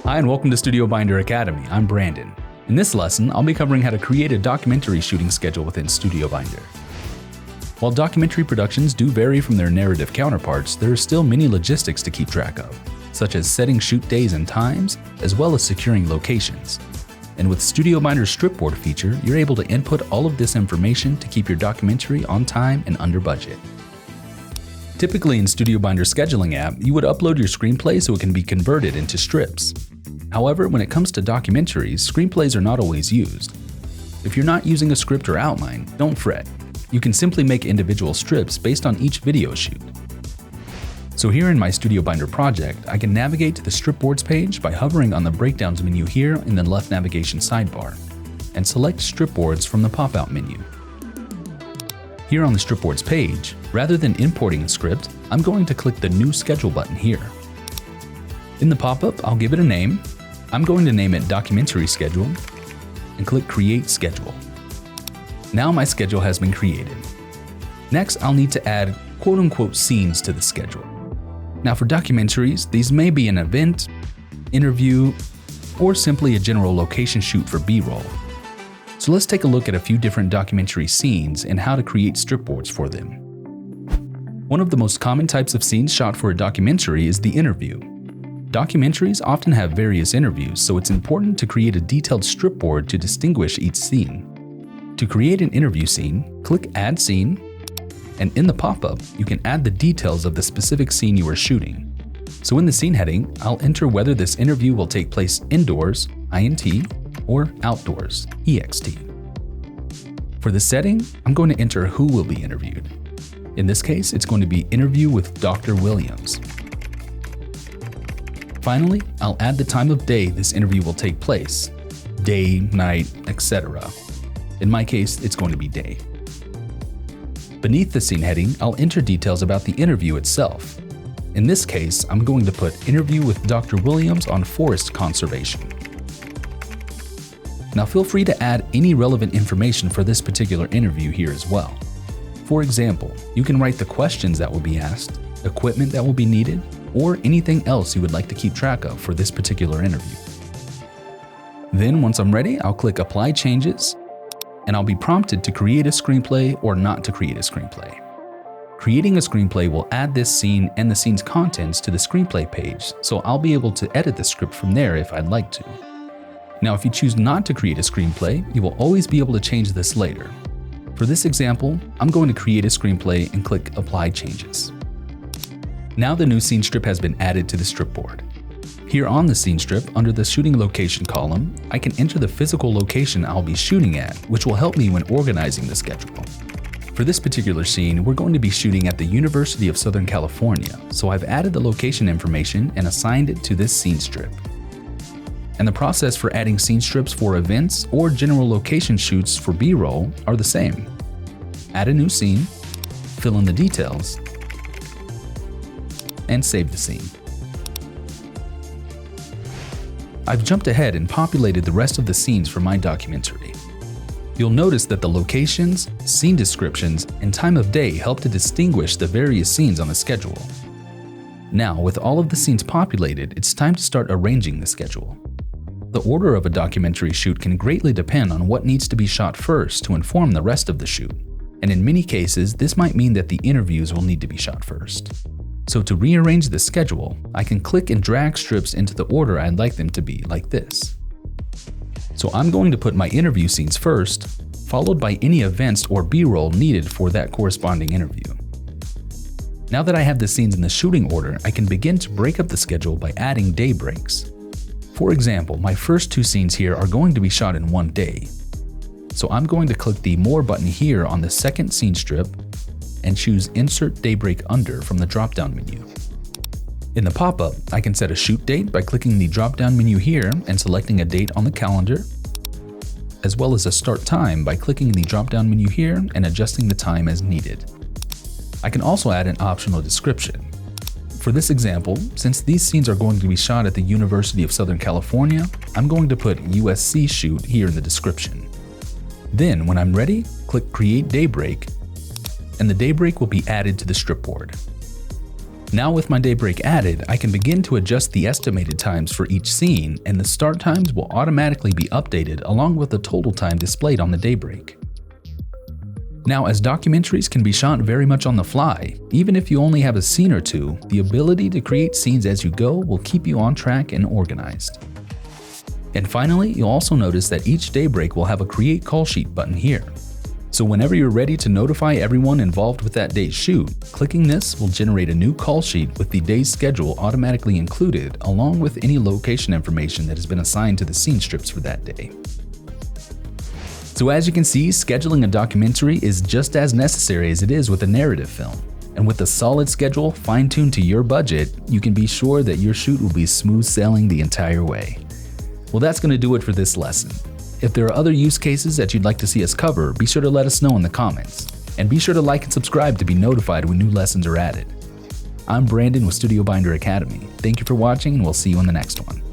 Hi and welcome to StudioBinder Academy. I'm Brandon. In this lesson, I'll be covering how to create a documentary shooting schedule within StudioBinder. While documentary productions do vary from their narrative counterparts, there are still many logistics to keep track of, such as setting shoot days and times, as well as securing locations. And with StudioBinder's Stripboard feature, you're able to input all of this information to keep your documentary on time and under budget. Typically in StudioBinder's scheduling app, you would upload your screenplay so it can be converted into strips. However, when it comes to documentaries, screenplays are not always used. If you're not using a script or outline, don't fret. You can simply make individual strips based on each video shoot. So here in my StudioBinder project, I can navigate to the Stripboards page by hovering on the breakdowns menu here in the left navigation sidebar, and select Stripboards from the pop-out menu. Here on the Stripboards page, rather than importing a script, I'm going to click the New Schedule button here. In the pop-up, I'll give it a name. I'm going to name it Documentary Schedule, and click Create Schedule. Now my schedule has been created. Next, I'll need to add quote-unquote scenes to the schedule. Now for documentaries, these may be an event, interview, or simply a general location shoot for B-roll. So let's take a look at a few different documentary scenes and how to create stripboards for them. One of the most common types of scenes shot for a documentary is the interview. Documentaries often have various interviews, so it's important to create a detailed stripboard to distinguish each scene. To create an interview scene, click Add Scene, and in the pop-up, you can add the details of the specific scene you are shooting. So in the scene heading, I'll enter whether this interview will take place indoors, INT, or outdoors, EXT. For the setting, I'm going to enter who will be interviewed. In this case, it's going to be Interview with Dr. Williams. Finally, I'll add the time of day this interview will take place, day, night, etc. In my case, it's going to be day. Beneath the scene heading, I'll enter details about the interview itself. In this case, I'm going to put Interview with Dr. Williams on forest conservation. Now feel free to add any relevant information for this particular interview here as well. For example, you can write the questions that will be asked, equipment that will be needed, or anything else you would like to keep track of for this particular interview. Then once I'm ready, I'll click Apply Changes, and I'll be prompted to create a screenplay or not to create a screenplay. Creating a screenplay will add this scene and the scene's contents to the screenplay page, so I'll be able to edit the script from there if I'd like to. Now, if you choose not to create a screenplay, you will always be able to change this later. For this example, I'm going to create a screenplay and click Apply Changes. Now the new scene strip has been added to the stripboard. Here on the scene strip, under the shooting location column, I can enter the physical location I'll be shooting at, which will help me when organizing the schedule. For this particular scene, we're going to be shooting at the University of Southern California, so I've added the location information and assigned it to this scene strip. And the process for adding scene strips for events or general location shoots for B-roll are the same. Add a new scene, fill in the details, and save the scene. I've jumped ahead and populated the rest of the scenes for my documentary. You'll notice that the locations, scene descriptions, and time of day help to distinguish the various scenes on the schedule. Now, with all of the scenes populated, it's time to start arranging the schedule. The order of a documentary shoot can greatly depend on what needs to be shot first to inform the rest of the shoot, and in many cases, this might mean that the interviews will need to be shot first. So to rearrange the schedule, I can click and drag strips into the order I'd like them to be, like this. So I'm going to put my interview scenes first, followed by any events or B-roll needed for that corresponding interview. Now that I have the scenes in the shooting order, I can begin to break up the schedule by adding day breaks. For example, my first two scenes here are going to be shot in one day. So I'm going to click the More button here on the second scene strip and choose Insert Daybreak Under from the drop-down menu. In the pop-up, I can set a shoot date by clicking the drop-down menu here and selecting a date on the calendar, as well as a start time by clicking the drop-down menu here and adjusting the time as needed. I can also add an optional description. For this example, since these scenes are going to be shot at the University of Southern California, I'm going to put USC shoot here in the description. Then, when I'm ready, click Create Daybreak, and the daybreak will be added to the stripboard. Now with my daybreak added, I can begin to adjust the estimated times for each scene, and the start times will automatically be updated along with the total time displayed on the daybreak. Now, as documentaries can be shot very much on the fly, even if you only have a scene or two, the ability to create scenes as you go will keep you on track and organized. And finally, you'll also notice that each daybreak will have a Create Call Sheet button here. So whenever you're ready to notify everyone involved with that day's shoot, clicking this will generate a new call sheet with the day's schedule automatically included, along with any location information that has been assigned to the scene strips for that day. So as you can see, scheduling a documentary is just as necessary as it is with a narrative film. And with a solid schedule fine-tuned to your budget, you can be sure that your shoot will be smooth sailing the entire way. Well, that's going to do it for this lesson. If there are other use cases that you'd like to see us cover, be sure to let us know in the comments. And be sure to like and subscribe to be notified when new lessons are added. I'm Brandon with StudioBinder Academy. Thank you for watching, and we'll see you in the next one.